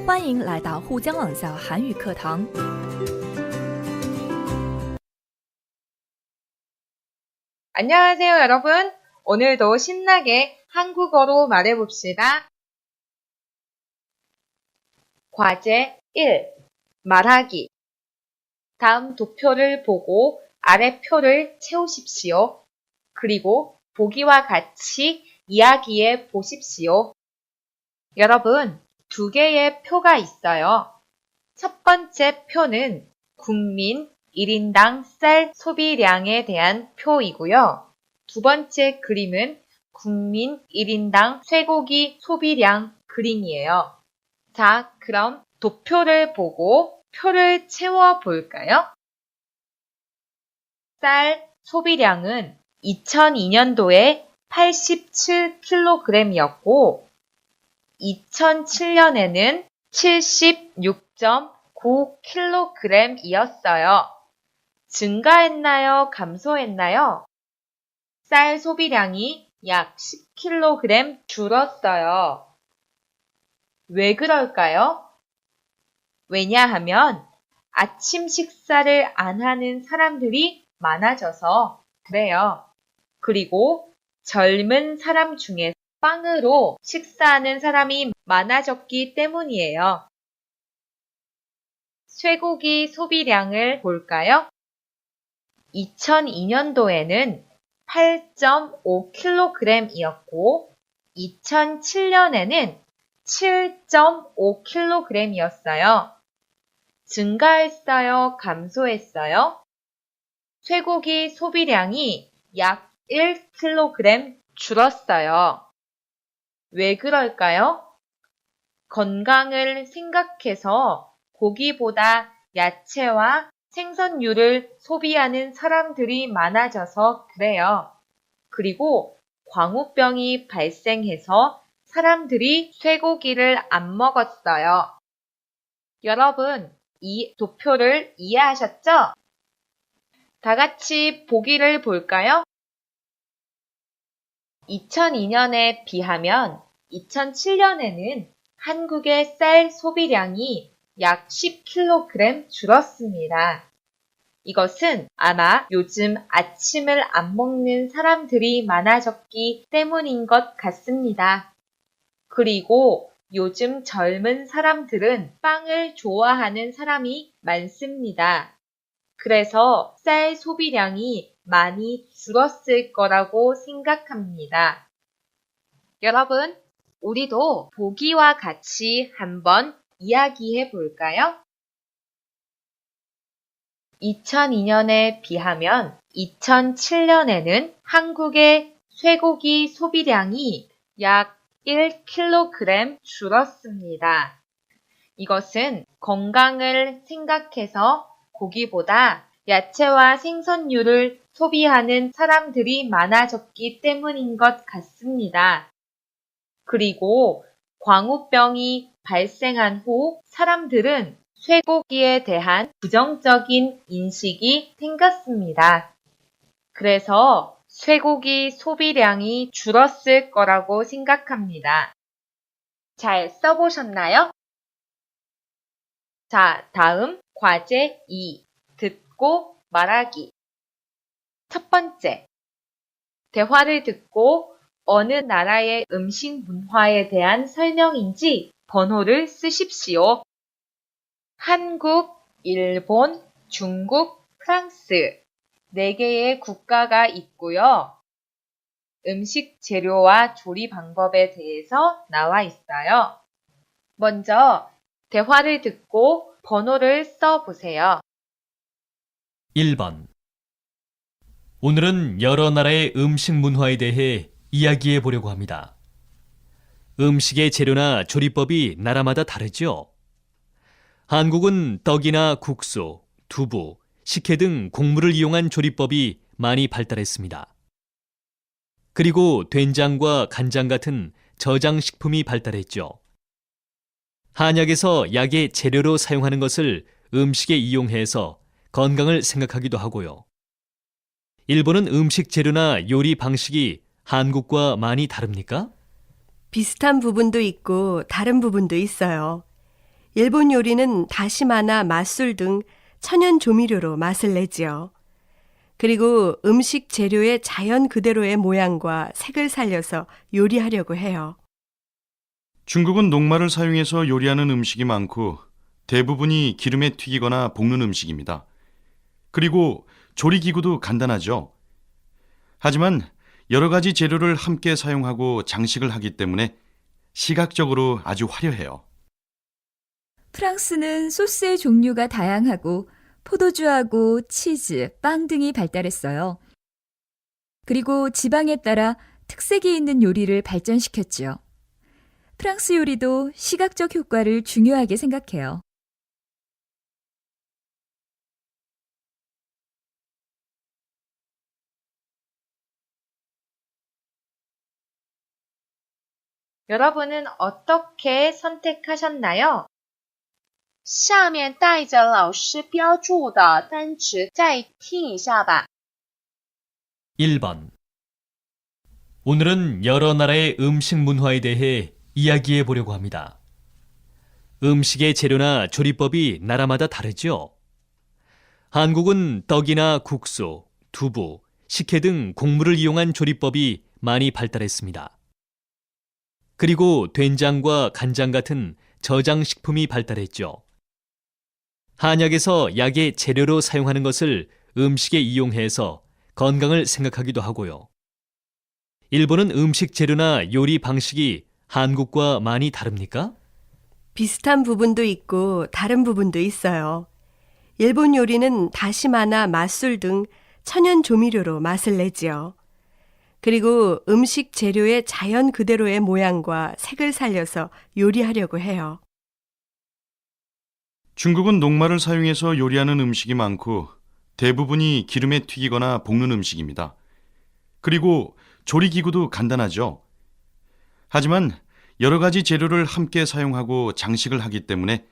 欢迎来到沪江网校韩语课堂。 안녕하세요, 여러분. 오늘도 신나게 한국어로 말해봅시다. 과제 1. 말하기. 다음 도표를 보고 아래 표를 채우십시오. 그리고 보기와 같이 이야기해 보십시오. 여러분, 두 개의 표가 있어요. 첫 번째 표는 국민 1인당 쌀 소비량에 대한 표이고요. 두 번째 그림은 국민 1인당 쇠고기 소비량 그림이에요. 자, 그럼 도표를 보고 표를 채워 볼까요? 쌀 소비량은 2002년도에 87kg이었고 2007년에는 76.9kg이었어요. 증가했나요? 감소했나요? 쌀 소비량이 약 10kg 줄었어요. 왜 그럴까요? 왜냐하면 아침 식사를 안 하는 사람들이 많아져서 그래요. 그리고 젊은 사람 중에 빵으로 식사하는 사람이 많아졌기 때문이에요. 쇠고기 소비량을 볼까요? 2002년도에는 8.5kg이었고 2007년에는 7.5kg이었어요. 증가했어요? 감소했어요? 쇠고기 소비량이 약 1kg 줄었어요. 왜 그럴까요? 건강을 생각해서 고기보다 야채와 생선류를 소비하는 사람들이 많아져서 그래요. 그리고 광우병이 발생해서 사람들이 쇠고기를 안 먹었어요. 여러분, 이 도표를 이해하셨죠? 다 같이 보기를 볼까요? 2002년에 비하면 2007년에는 한국의 쌀 소비량이 약 10kg 줄었습니다. 이것은 아마 요즘 아침을 안 먹는 사람들이 많아졌기 때문인 것 같습니다. 그리고 요즘 젊은 사람들은 빵을 좋아하는 사람이 많습니다. 그래서 쌀 소비량이 많이 줄었을 거라고 생각합니다. 여러분, 우리도 보기와 같이 한번 이야기해 볼까요? 2002년에 비하면 2007년에는 한국의 쇠고기 소비량이 약 1kg 줄었습니다. 이것은 건강을 생각해서 고기보다 야채와 생선류를 소비하는 사람들이 많아졌기 때문인 것 같습니다. 그리고 광우병이 발생한 후 사람들은 쇠고기에 대한 부정적인 인식이 생겼습니다. 그래서 쇠고기 소비량이 줄었을 거라고 생각합니다. 잘 써보셨나요? 자, 다음 과제 2. 듣고 말하기. 첫 번째, 대화를 듣고 어느 나라의 음식 문화에 대한 설명인지 번호를 쓰십시오. 한국, 일본, 중국, 프랑스 4개의 국가가 있고요. 음식 재료와 조리 방법에 대해서 나와 있어요. 먼저 대화를 듣고 번호를 써보세요. 1번. 오늘은 여러 나라의 음식 문화에 대해 이야기해 보려고 합니다. 음식의 재료나 조리법이 나라마다 다르죠? 한국은 떡이나 국수, 두부, 식혜 등 곡물을 이용한 조리법이 많이 발달했습니다. 그리고 된장과 간장 같은 저장식품이 발달했죠. 한약에서 약의 재료로 사용하는 것을 음식에 이용해서 건강을 생각하기도 하고요. 일본은 음식 재료나 요리 방식이 한국과 많이 다릅니까? 비슷한 부분도 있고 다른 부분도 있어요. 일본 요리는 다시마나 맛술 등 천연 조미료로 맛을 내지요. 그리고 음식 재료의 자연 그대로의 모양과 색을 살려서 요리하려고 해요. 중국은 녹말을 사용해서 요리하는 음식이 많고 대부분이 기름에 튀기거나 볶는 음식입니다. 그리고 조리기구도 간단하죠. 하지만 여러 가지 재료를 함께 사용하고 장식을 하기 때문에 시각적으로 아주 화려해요. 프랑스는 소스의 종류가 다양하고 포도주하고 치즈, 빵 등이 발달했어요. 그리고 지방에 따라 특색이 있는 요리를 발전시켰지요. 프랑스 요리도 시각적 효과를 중요하게 생각해요. 여러분은 어떻게 선택하셨나요? 下面带着老师标注的单词再听一下吧。 1번. 오늘은 여러 나라의 음식 문화에 대해 이야기해 보려고 합니다. 음식의 재료나 조리법이 나라마다 다르죠. 한국은 떡이나 국수, 두부, 식혜 등 곡물을 이용한 조리법이 많이 발달했습니다. 그리고 된장과 간장 같은 저장식품이 발달했죠. 한약에서 약의 재료로 사용하는 것을 음식에 이용해서 건강을 생각하기도 하고요. 일본은 음식 재료나 요리 방식이 한국과 많이 다릅니까? 비슷한 부분도 있고 다른 부분도 있어요. 일본 요리는 다시마나 맛술 등 천연 조미료로 맛을 내지요. 그리고 음식 재료의 자연 그대로의 모양과 색을 살려서 요리하려고 해요. 중국은 녹말을 사용해서 요리하는 음식이 많고 대부분이 기름에 튀기거나 볶는 음식입니다. 그리고 조리기구도 간단하죠. 하지만 여러 가지 재료를 함께 사용하고 장식을 하기 때문에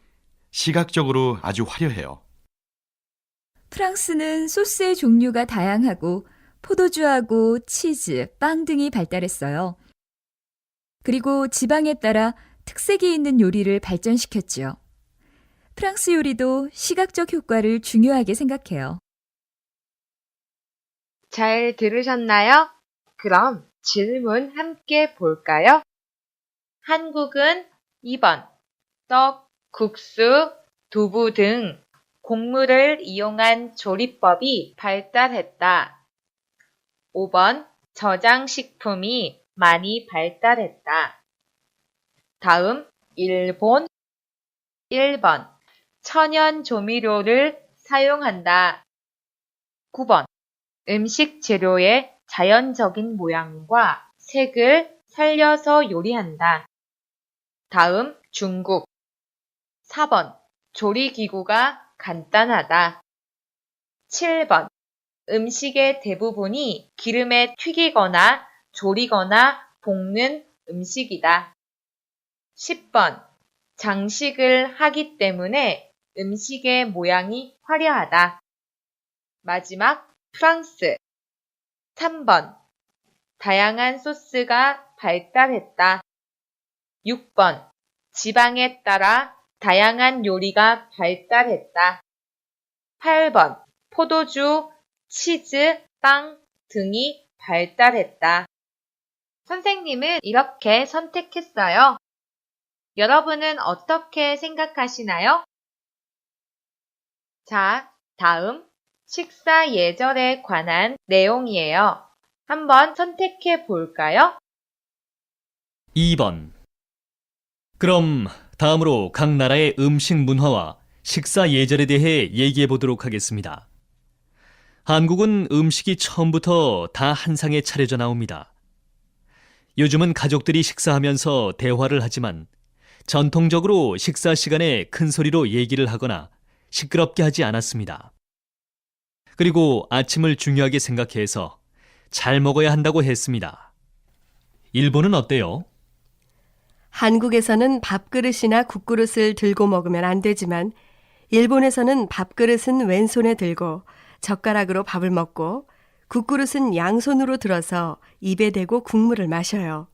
시각적으로 아주 화려해요. 프랑스는 소스의 종류가 다양하고 포도주하고 치즈, 빵 등이 발달했어요. 그리고 지방에 따라 특색이 있는 요리를 발전시켰지요. 프랑스 요리도 시각적 효과를 중요하게 생각해요. 잘 들으셨나요? 그럼 질문 함께 볼까요? 한국은 2번 떡, 국수, 두부 등 곡물을 이용한 조리법이 발달했다. 5번 저장식품이 많이 발달했다. 다음 일본 1번 천연 조미료를 사용한다. 9번 음식 재료의 자연적인 모양과 색을 살려서 요리한다. 다음 중국 4번 조리기구가 간단하다. 7번 음식의 대부분이 기름에 튀기거나 조리거나 볶는 음식이다. 10번 장식을 하기 때문에 음식의 모양이 화려하다. 마지막 프랑스 3번 다양한 소스가 발달했다. 6번 지방에 따라 다양한 요리가 발달했다. 8번 포도주, 치즈, 빵 등이 발달했다. 선생님은 이렇게 선택했어요. 여러분은 어떻게 생각하시나요? 자, 다음 식사 예절에 관한 내용이에요. 한번 선택해 볼까요? 2번. 그럼 다음으로 각 나라의 음식 문화와 식사 예절에 대해 얘기해 보도록 하겠습니다. 한국은 음식이 처음부터 다 한 상에 차려져 나옵니다. 요즘은 가족들이 식사하면서 대화를 하지만 전통적으로 식사 시간에 큰 소리로 얘기를 하거나 시끄럽게 하지 않았습니다. 그리고 아침을 중요하게 생각해서 잘 먹어야 한다고 했습니다. 일본은 어때요? 한국에서는 밥그릇이나 국그릇을 들고 먹으면 안 되지만 일본에서는 밥그릇은 왼손에 들고 젓가락으로 밥을 먹고 국그릇은 양손으로 들어서 입에 대고 국물을 마셔요.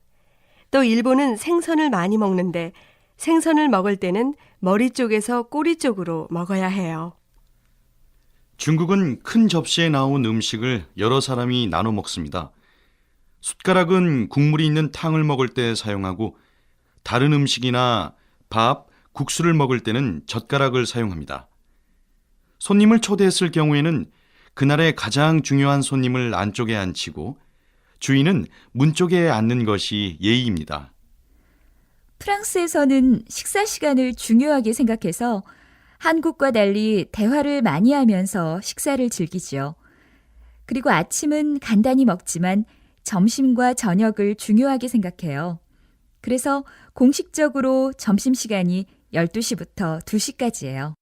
또 일본은 생선을 많이 먹는데 생선을 먹을 때는 머리 쪽에서 꼬리 쪽으로 먹어야 해요. 중국은 큰 접시에 나온 음식을 여러 사람이 나눠 먹습니다. 숟가락은 국물이 있는 탕을 먹을 때 사용하고 다른 음식이나 밥, 국수를 먹을 때는 젓가락을 사용합니다. 손님을 초대했을 경우에는 그날의 가장 중요한 손님을 안쪽에 앉히고 주인은 문 쪽에 앉는 것이 예의입니다. 프랑스에서는 식사 시간을 중요하게 생각해서 한국과 달리 대화를 많이 하면서 식사를 즐기지요. 그리고 아침은 간단히 먹지만 점심과 저녁을 중요하게 생각해요. 그래서 공식적으로 점심시간이 12시부터 2시까지예요.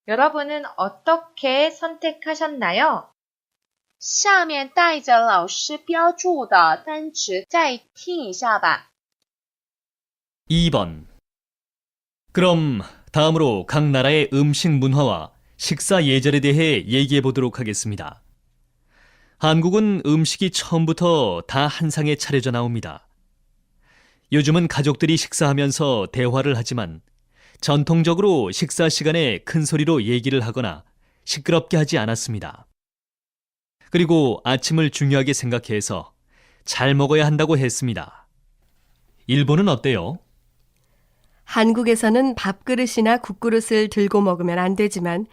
여러분은 어떻게 선택하셨나요? 下面带着老师标注的单词再听一下吧。 2번. 그럼 다음으로 각 나라의 음식 문화와 식사 예절에 대해 얘기해 보도록 하겠습니다. 한국은 음식이 처음부터 다 한 상에 차려져 나옵니다. 요즘은 가족들이 식사하면서 대화를 하지만 전통적으로 식사 시간에 큰 소리로 얘기를 하거나 시끄럽게 하지 않았습니다. 그리고 아침을 중요하게 생각해서 잘 먹어야 한다고 했습니다. 일본은 어때요? 한국에서는 밥그릇이나 국그릇을 들고 먹으면 안 되지만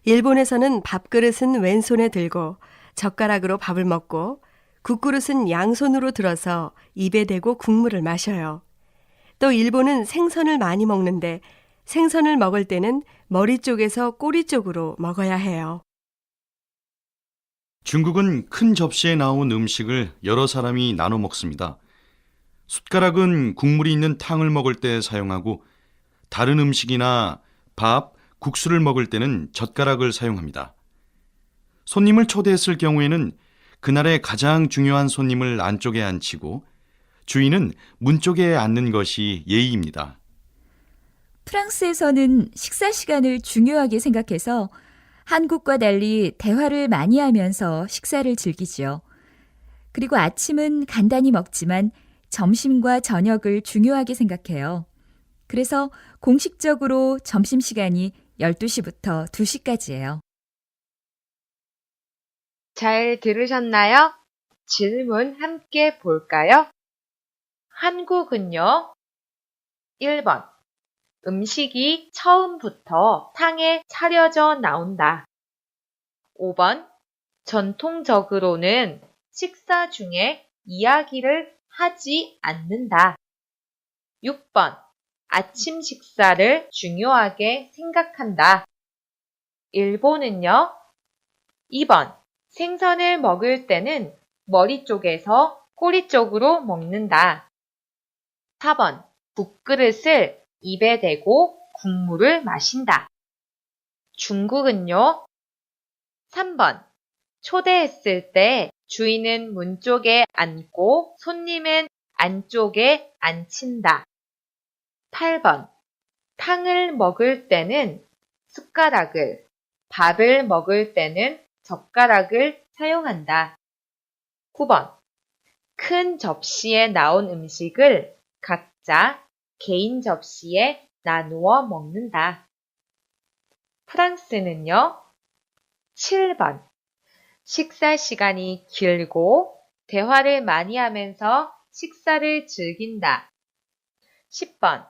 일본에서는 밥그릇은 왼손에 들고 젓가락으로 밥을 먹고 국그릇은 양손으로 들어서 입에 대고 국물을 마셔요. 또 일본은 생선을 많이 먹는데 생선을 먹을 때는 머리 쪽에서 꼬리 쪽으로 먹어야 해요. 중국은 큰 접시에 나온 음식을 여러 사람이 나눠 먹습니다. 숟가락은 국물이 있는 탕을 먹을 때 사용하고 다른 음식이나 밥, 국수를 먹을 때는 젓가락을 사용합니다. 손님을 초대했을 경우에는 그날의 가장 중요한 손님을 안쪽에 앉히고 주인은 문 쪽에 앉는 것이 예의입니다. 프랑스에서는 식사 시간을 중요하게 생각해서 한국과 달리 대화를 많이 하면서 식사를 즐기지요. 그리고 아침은 간단히 먹지만 점심과 저녁을 중요하게 생각해요. 그래서 공식적으로 점심시간이 12시부터 2시까지예요. 잘 들으셨나요? 질문 함께 볼까요? 한국은요? 1번. 음식이 처음부터 탕에 차려져 나온다. 5번. 전통적으로는 식사 중에 이야기를 하지 않는다. 6번. 아침 식사를 중요하게 생각한다. 일본은요? 2번. 생선을 먹을 때는 머리 쪽에서 꼬리 쪽으로 먹는다. 4번. 국그릇을 입에 대고 국물을 마신다. 중국은요? 3번. 초대했을 때 주인은 문 쪽에 앉고 손님은 안쪽에 앉힌다. 8번. 탕을 먹을 때는 숟가락을, 밥을 먹을 때는 젓가락을 사용한다. 9번. 큰 접시에 나온 음식을 각자 개인 접시에 나누어 먹는다. 프랑스는요? 7번. 식사 시간이 길고 대화를 많이 하면서 식사를 즐긴다. 10번.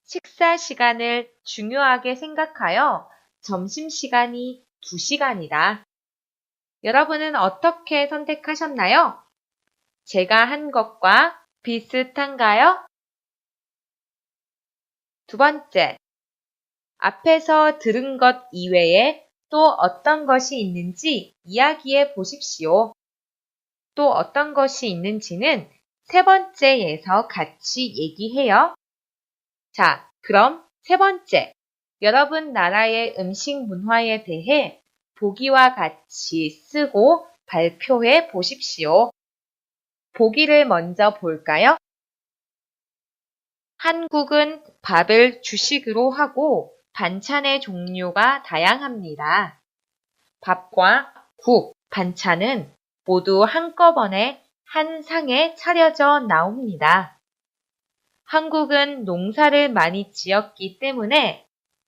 식사 시간을 중요하게 생각하여 점심시간이 2시간이다. 여러분은 어떻게 선택하셨나요? 제가 한 것과 비슷한가요? 두 번째. 앞에서 들은 것 이외에 또 어떤 것이 있는지 이야기해 보십시오. 또 어떤 것이 있는지는 세 번째에서 같이 얘기해요. 자, 그럼 세 번째. 여러분 나라의 음식 문화에 대해 보기와 같이 쓰고 발표해 보십시오. 보기를 먼저 볼까요? 한국은 밥을 주식으로 하고 반찬의 종류가 다양합니다. 밥과 국, 반찬은 모두 한꺼번에 한 상에 차려져 나옵니다. 한국은 농사를 많이 지었기 때문에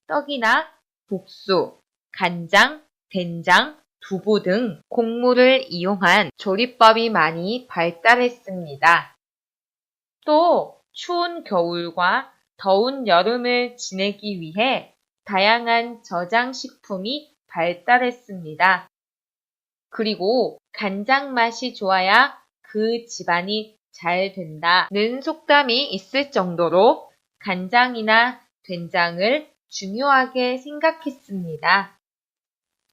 떡이나 국수, 간장, 된장, 두부 등 곡물을 이용한 조리법이 많이 발달했습니다. 또 추운 겨울과 더운 여름을 지내기 위해 다양한 저장식품이 발달했습니다. 그리고 간장 맛이 좋아야 그 집안이 잘 된다는 속담이 있을 정도로 간장이나 된장을 중요하게 생각했습니다.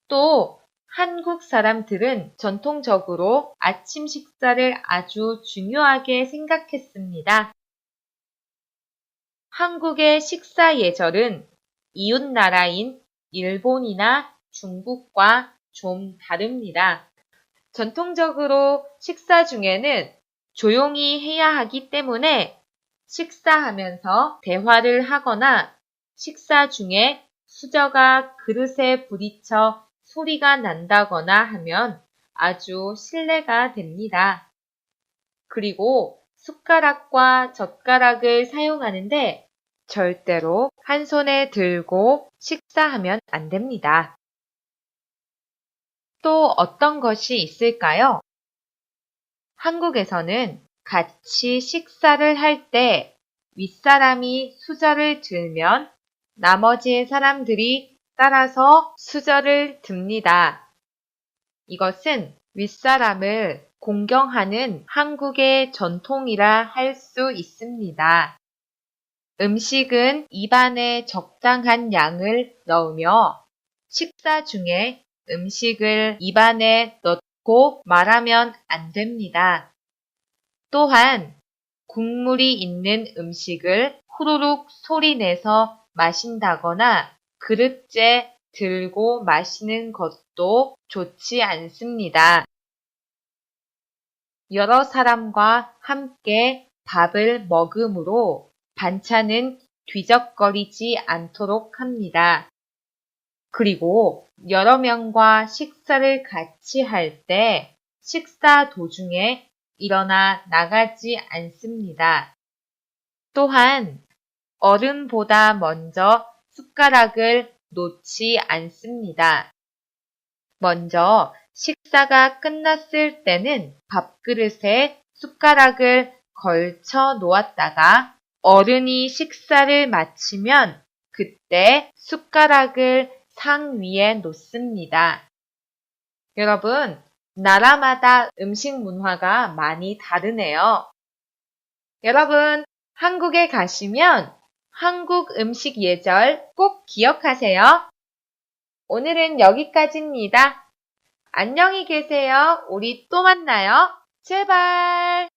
또 한국 사람들은 전통적으로 아침 식사를 아주 중요하게 생각했습니다. 한국의 식사 예절은 이웃 나라인 일본이나 중국과 좀 다릅니다. 전통적으로 식사 중에는 조용히 해야 하기 때문에 식사하면서 대화를 하거나 식사 중에 수저가 그릇에 부딪혀 소리가 난다거나 하면 아주 실례가 됩니다. 그리고 숟가락과 젓가락을 사용하는데 절대로 한 손에 들고 식사하면 안 됩니다. 또 어떤 것이 있을까요? 한국에서는 같이 식사를 할 때 윗사람이 수저를 들면 나머지 사람들이 따라서 수저를 듭니다. 이것은 윗사람을 공경하는 한국의 전통이라 할 수 있습니다. 음식은 입안에 적당한 양을 넣으며 식사 중에 음식을 입안에 넣고 말하면 안 됩니다. 또한 국물이 있는 음식을 후루룩 소리내서 마신다거나 그릇째 들고 마시는 것도 좋지 않습니다. 여러 사람과 함께 밥을 먹으므로 반찬은 뒤적거리지 않도록 합니다. 그리고 여러 명과 식사를 같이 할 때 식사 도중에 일어나 나가지 않습니다. 또한 어른보다 먼저 숟가락을 놓지 않습니다. 먼저 식사가 끝났을 때는 밥그릇에 숟가락을 걸쳐 놓았다가 어른이 식사를 마치면 그때 숟가락을 상 위에 놓습니다. 여러분, 나라마다 음식 문화가 많이 다르네요. 여러분, 한국에 가시면 한국 음식 예절 꼭 기억하세요. 오늘은 여기까지입니다. 안녕히 계세요. 우리 또 만나요. 제발.